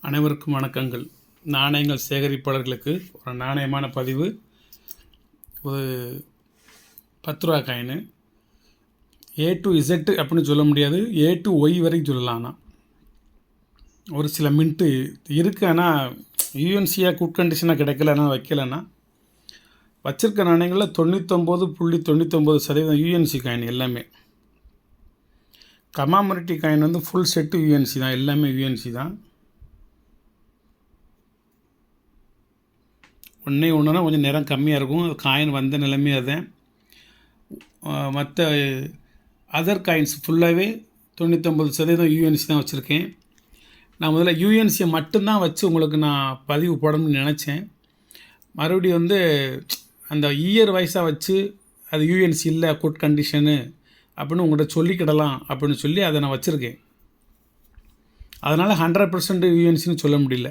அனைவருக்கும் வணக்கங்கள். நாணயங்கள் சேகரிப்பாளர்களுக்கு ஒரு நாணயமான பதிவு. ஒரு 10 ரூபா காயினு. ஏ டு இசட் அப்படின்னு சொல்ல முடியாது, ஏ டு ஒய் வரைக்கும் சொல்லலாம். ஆனால் ஒரு சில மின்ட்டு இருக்குது, ஆனால் யூஎன்சியாக குட் கண்டிஷனாக கிடைக்கலன்னா வைக்கலைன்னா வச்சிருக்க நாணயங்களில் 99.99% யூஎன்சி காயின் எல்லாமே. கமாமரிட்டி காயின் வந்து ஃபுல் செட்டு யூஎன்சி தான், எல்லாமே யூஎன்சி தான். ஒன்றுனா கொஞ்சம் நிறம் கம்மியாக இருக்கும், அது காயின் வந்த நிலைமையாக தான். மற்ற அதர் காயின்ஸ் ஃபுல்லாகவே 99% யூஎன்சி தான் வச்சுருக்கேன். நான் முதல்ல யூஎன்சியை மட்டும்தான் வச்சு உங்களுக்கு நான் பதிவு போடணும்னு நினச்சேன். மறுபடியும் வந்து அந்த இயர் வைஸாக வச்சு அது யூஎன்சி இல்லை குட் கண்டிஷனு அப்படின்னு உங்கள்கிட்ட சொல்லிக்கிடலாம் அப்படின்னு சொல்லி அதை நான் வச்சுருக்கேன். அதனால் 100% யூஎன்சின்னு சொல்ல முடியல.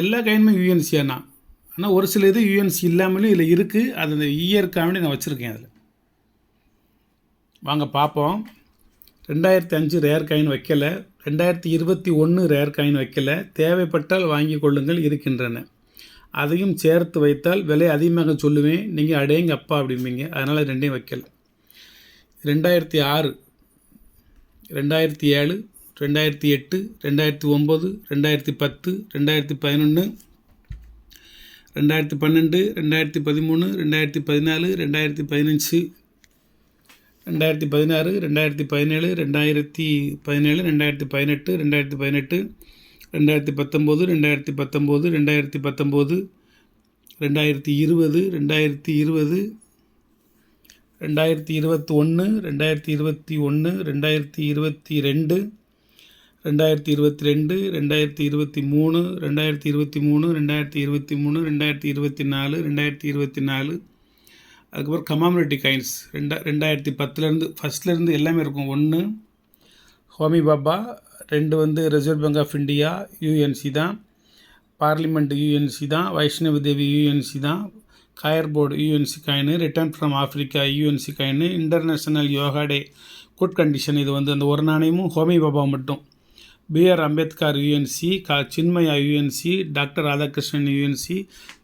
எல்லா காயினுமே யூஎன்சியானா, ஆனால் ஒரு சில இது யூஎன்சி இல்லாமலும் இதில் இருக்குது. அது அந்த இயற்காக நான் வச்சுருக்கேன். அதில் வாங்க பார்ப்போம். 2005 ரேர் காயின் வைக்கலை, 2021 ரேர் காயின் வைக்கலை. தேவைப்பட்டால் வாங்கி கொள்ளுங்கள், இருக்கின்றன. அதையும் சேர்த்து வைத்தால் விலை அதிகமாக சொல்லுவேன், நீங்கள் அடேங்க அப்பா அப்படிம்பீங்க. அதனால் ரெண்டையும் வைக்கலை. 2006, 2007, 2008, 2009, 2010, 2011, 2012, 2013, 2014, 2015, 2016, 2017, 2017, 2018, 2018, 2019, 2019, 2019, 2020, 2020, 2021, 2021, 2022, 2022, 2023, 2023, 2023, 2024, 2024. அதுக்கப்புறம் கமாமரிட்டி காயின்ஸ் 2010 ஃபஸ்ட்லேருந்து எல்லாமே இருக்கும். 1 ஹோமி பாபா, 2 வந்து reserve bank of India UNC தான், பார்லிமெண்ட் யூஎன்சி தான், வைஷ்ணவி தேவி யூஎன்சி தான், coir board UNC coin, return from Africa UNC coin, international yoga day good condition. இது வந்து அந்த ஒரு நாணயமும் ஹோமி பாபா மட்டும். BR Ambedkar UNC, Chinmaya UNC, doctor Radhakrishnan UNC,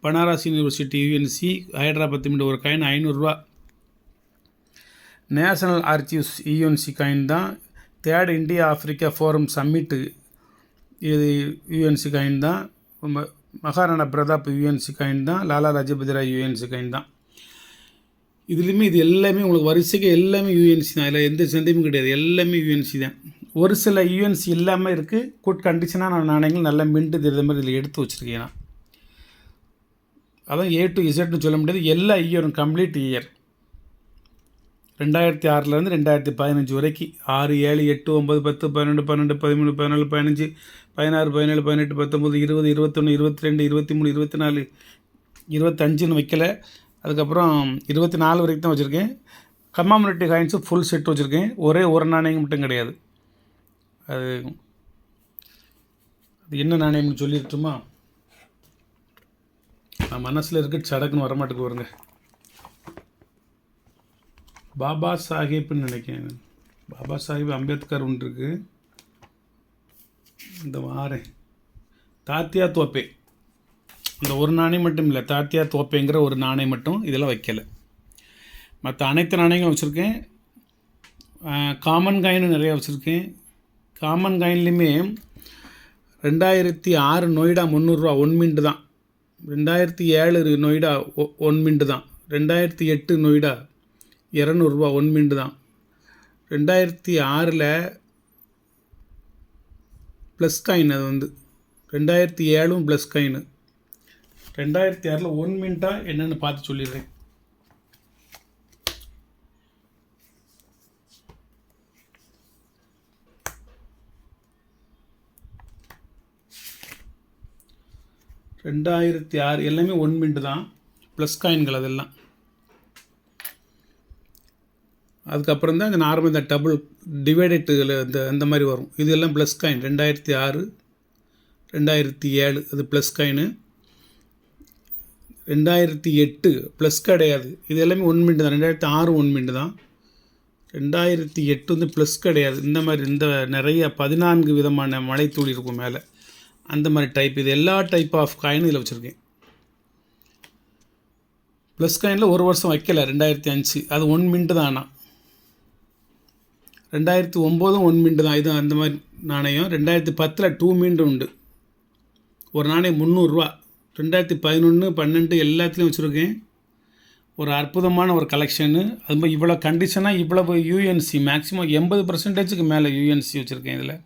Banaras university UNC, Hyderabad mint ஒரு காயின் 500 ரூபா. நேஷனல் ஆர்ச்சிவ்ஸ் யூஎன்சி காயின் தான். 3rd India Africa forum summit இது யூஎன்சி காயின் தான். மகாராணா பிரதாப் யூஎன்சி காயின் தான். லாலா லஜபதி ராய் யூஎன்சி காயின் தான். இதுலேயுமே இது எல்லாமே உங்களுக்கு வரிசைக்கு எல்லாமே யூஎன்சி தான். இதில் எந்த சந்தேகமும் கிடையாது, எல்லாமே யூஎன்சி தான். ஒரு சில யூஎன்சி இல்லாமல் இருக்குது. குட் கண்டிஷனாக நான் நாணயங்கள் நல்லா மின்ட்டு தெரிந்த மாதிரி இதில் எடுத்து வச்சுருக்கேன். நான் அதான் ஏ டு இசட்னு சொல்ல முடியாது, எல்லா இயரும் கம்ப்ளீட் இயர். 2006 2015 வரைக்கும் 6, 7, 8, 9, 10, 12, 12, 13, 14, 15, 16, 17, 18, 19, 20, 21, 22, 23, 24, 25ன்னு வைக்கலை. அதுக்கப்புறம் 24 வரைக்கும் தான் வச்சுருக்கேன். கமாமரிட்டி காயின்ஸு ஃபுல் செட் வச்சுருக்கேன். ஒரே ஒரு நாணயம் மட்டும் கிடையாது. அது என்ன நாணயம்னு சொல்லிட்டுமா? நான் மனசில் இருக்க சடக்குன்னு வரமாட்டுக்கு வருங்க. பாபா சாஹேப்னு நினைக்கிறேன். பாபா சாஹேப் அம்பேத்கர் ஒன்று இருக்குது. இந்த வாரேன் தாத்தியா தோப்பே, இந்த ஒரு நாணயம் மட்டும் இல்லை, தாத்தியா தோப்பேங்கிற ஒரு நாணயம் மட்டும் இதில் வைக்கலை. மற்ற அனைத்து நாணயங்களும் வச்சுருக்கேன். காமன் காயினும் நிறையா வச்சுருக்கேன். காமன் காயின்லேயுமே 2006 நொய்டா 300 ரூபா 1 மின்ட் தான். 2007 நொய்டா 1 மின்ட் தான். 2008 நொய்டா 200 ரூபா 1 மின்ட் தான். 2006 ப்ளஸ் காயின், அது வந்து 2007 ப்ளஸ் காயின். 2006 1 மின்ட்டாக என்னென்னு பார்த்து சொல்லிடுறேன். எல்லாமே 1 மின்ட் தான், ப்ளஸ் காயின்கள் அதெல்லாம். அதுக்கப்புறம் தான் இந்த நார்மல் இந்த டபுள் டிவைடேட்டுகள் அந்த மாதிரி வரும். இது எல்லாம் ப்ளஸ் காயின். 2006, 2007 அது ப்ளஸ் காயின். 2008 ப்ளஸ் கிடையாது, இது எல்லாமே 1 மின்ட் தான். 2006 1 மின்ட் தான். 2008 வந்து ப்ளஸ் கிடையாது. இந்த மாதிரி இந்த நிறைய 14 விதமான மலைத்துளி இருக்கும் மேலே, அந்த மாதிரி டைப். இது எல்லா டைப் ஆஃப் காயின் இதில் வச்சுருக்கேன். ப்ளஸ் காயினில் ஒரு வருஷம் வைக்கல, 2005 அது 1 மின்ட்டு தான். ஆனால் 2009 1 மின்ட்டு தான். இது அந்த மாதிரி நாணயம். 2010 2 மின்ட்டு உண்டு. ஒரு நாணயம் 300 ரூபா. 2011, 12 எல்லாத்துலேயும் வச்சுருக்கேன். ஒரு அற்புதமான ஒரு கலெக்ஷனு. அது மாதிரி இவ்வளோ கண்டிஷனாக இவ்வளவு யூஎன்சி மேக்ஸிமம் 80% மேலே யூஎன்சி வச்சுருக்கேன். இதில்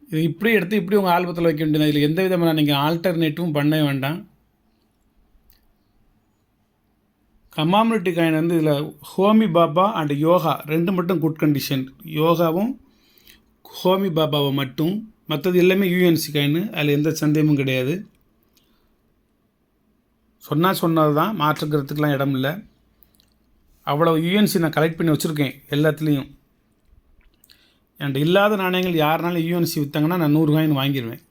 இது இப்படி எடுத்து இப்படி உங்கள் ஆல்பத்தில் வைக்க வேண்டியது. இதில் எந்த விதமான நீங்கள் ஆல்டர்னேட்டிவும் பண்ண வேண்டாம். கமாமினிட்டி காயின் வந்து இதில் ஹோமி பாபா அண்ட் யோகா 2 மட்டும் குட் கண்டிஷன். யோகாவும் ஹோமி பாபாவை மட்டும், மற்றது எல்லாமே யூஎன்சி காயின். அதில் எந்த சந்தேகமும் கிடையாது. சொன்னது தான், மாற்றுக்கிறதுக்கெலாம் இடம் இல்லை. அவ்வளோ யூஎன்சி நான் கலெக்ட் பண்ணி வச்சுருக்கேன் எல்லாத்துலேயும். என்கிட்ட இல்லாத நாணயங்கள் யாருனாலும் யூஎன்சி விற்றாங்கன்னா நான் 100 காயின் வாங்கிடுவேன்.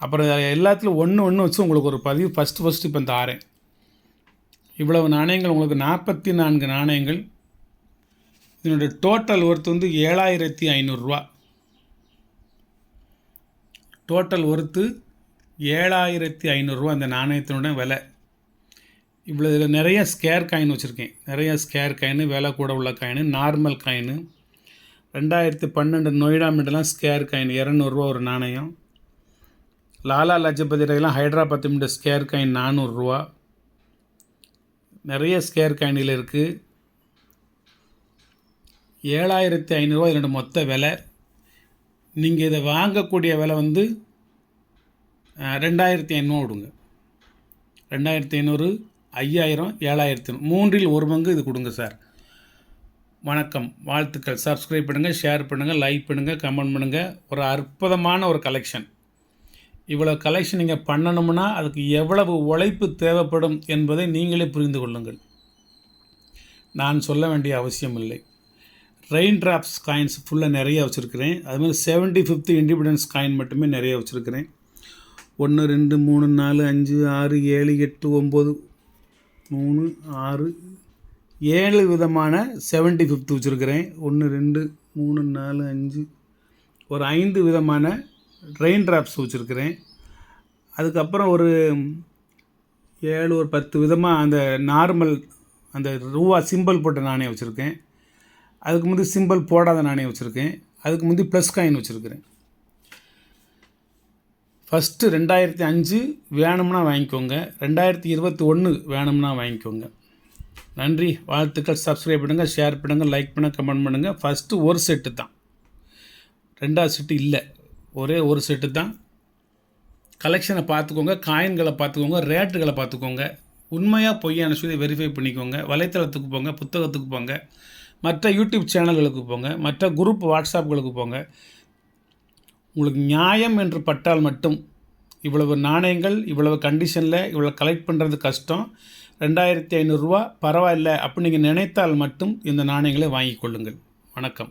அப்புறம் எல்லாத்துலையும் ஒன்று வச்சு உங்களுக்கு ஒரு பதிவு ஃபஸ்ட்டு இப்போ தாரேன். இவ்வளவு நாணயங்கள் உங்களுக்கு 44 நாணயங்கள். இதனுடைய டோட்டல் ஒர்த்து வந்து 7500 ரூபா. டோட்டல் ஒர்த்து 7500 ரூபா அந்த நாணயத்தினுடைய விலை. இவ்வளோ இதில் நிறைய ஸ்கேர் காயின் வச்சுருக்கேன். நிறைய ஸ்கேர் காயின், விலை கூட உள்ள காயின், நார்மல் காயின். 2012 நொய்டா மிண்டெல்லாம் ஸ்கேர் காயின் 200 ரூபா ஒரு நாணயம். லாலா லஜபதி ராய்லாம் ஹைதராபாத் மிண்ட ஸ்கேர் காயின் 400 ரூபா. நிறைய ஸ்கேர் காயினில் இருக்குது. 7500 ரூபா இதனோட மொத்த விலை. நீங்கள் இதை வாங்கக்கூடிய விலை வந்து 2500 கொடுங்க. 2500, 5000, 7500, மூன்றில் ஒரு பங்கு இது கொடுங்க சார். வணக்கம், வாழ்த்துக்கள். சப்ஸ்கிரைப் பண்ணுங்கள், ஷேர் பண்ணுங்கள், லைக் பண்ணுங்கள், கமெண்ட் பண்ணுங்கள். ஒரு அற்புதமான ஒரு கலெக்ஷன். இவ்வளோ கலெக்ஷன் நீங்கள் பண்ணணும்னா அதுக்கு எவ்வளவு உழைப்பு தேவைப்படும் என்பதை நீங்களே புரிந்து கொள்ளுங்கள். நான் சொல்ல வேண்டிய அவசியம் இல்லை. ரெயின் ட்ராப்ஸ் காயின்ஸ் ஃபுல்லாக நிறைய வச்சுருக்கிறேன். அதுமாதிரி 75th இண்டிபெண்டன்ஸ் காயின் மட்டுமே நிறைய வச்சுருக்கிறேன். 1, 2, 3, 4, 5, 6, 7, 8, 9, 3, 6, 7 விதமான 75th வச்சுருக்கிறேன். 1, 2, 3, 4, 5, ஒரு 5 விதமான ரெயின் ட்ராப்ஸ் வச்சுருக்கிறேன். அதுக்கப்புறம் ஒரு 7, ஒரு 10 விதமாக அந்த நார்மல் அந்த ரூபா சிம்பிள் போட்ட நாணயம் வச்சுருக்கேன். அதுக்கு முந்தி சிம்பிள் போடாத நாணயம் வச்சுருக்கேன். அதுக்கு முந்தி ப்ளஸ் காயின் வச்சுருக்கிறேன். ஃபஸ்ட்டு 2005 வேணும்னா வாங்கிக்கோங்க. 2021 வேணும்னா வாங்கிக்கோங்க. நன்றி, வாழ்த்துக்கள். சப்ஸ்கிரைப் பண்ணுங்கள், ஷேர் பண்ணுங்கள், லைக் பண்ணுங்கள், கமெண்ட் பண்ணுங்கள். ஃபஸ்ட்டு ஒரு செட்டு தான், 2வது செட்டு இல்லை. ஒரே ஒரு செட்டு தான். கலெக்ஷனை பார்த்துக்கோங்க, காயின்களை பார்த்துக்கோங்க, ரேட்டுகளை பார்த்துக்கோங்க. உண்மையாக பொய்யான சொல்லி வெரிஃபை பண்ணிக்கோங்க. வலைத்தளத்துக்கு போங்க, புத்தகத்துக்கு போங்க, மற்ற யூடியூப் சேனல்களுக்கு போங்க, மற்ற குரூப் வாட்ஸ்அப்புகளுக்கு போங்க. உங்களுக்கு நியாயம் என்று பட்டால் மட்டும் இவ்வளவு நாணயங்கள் இவ்வளவு கண்டிஷனில் இவ்வளோ கலெக்ட் பண்ணுறது கஷ்டம், 2500 ரூபா பரவாயில்ல அப்படின்னு நீங்கள் நினைத்தால் மட்டும் இந்த நாணயங்களை வாங்கி கொள்ளுங்கள். வணக்கம்.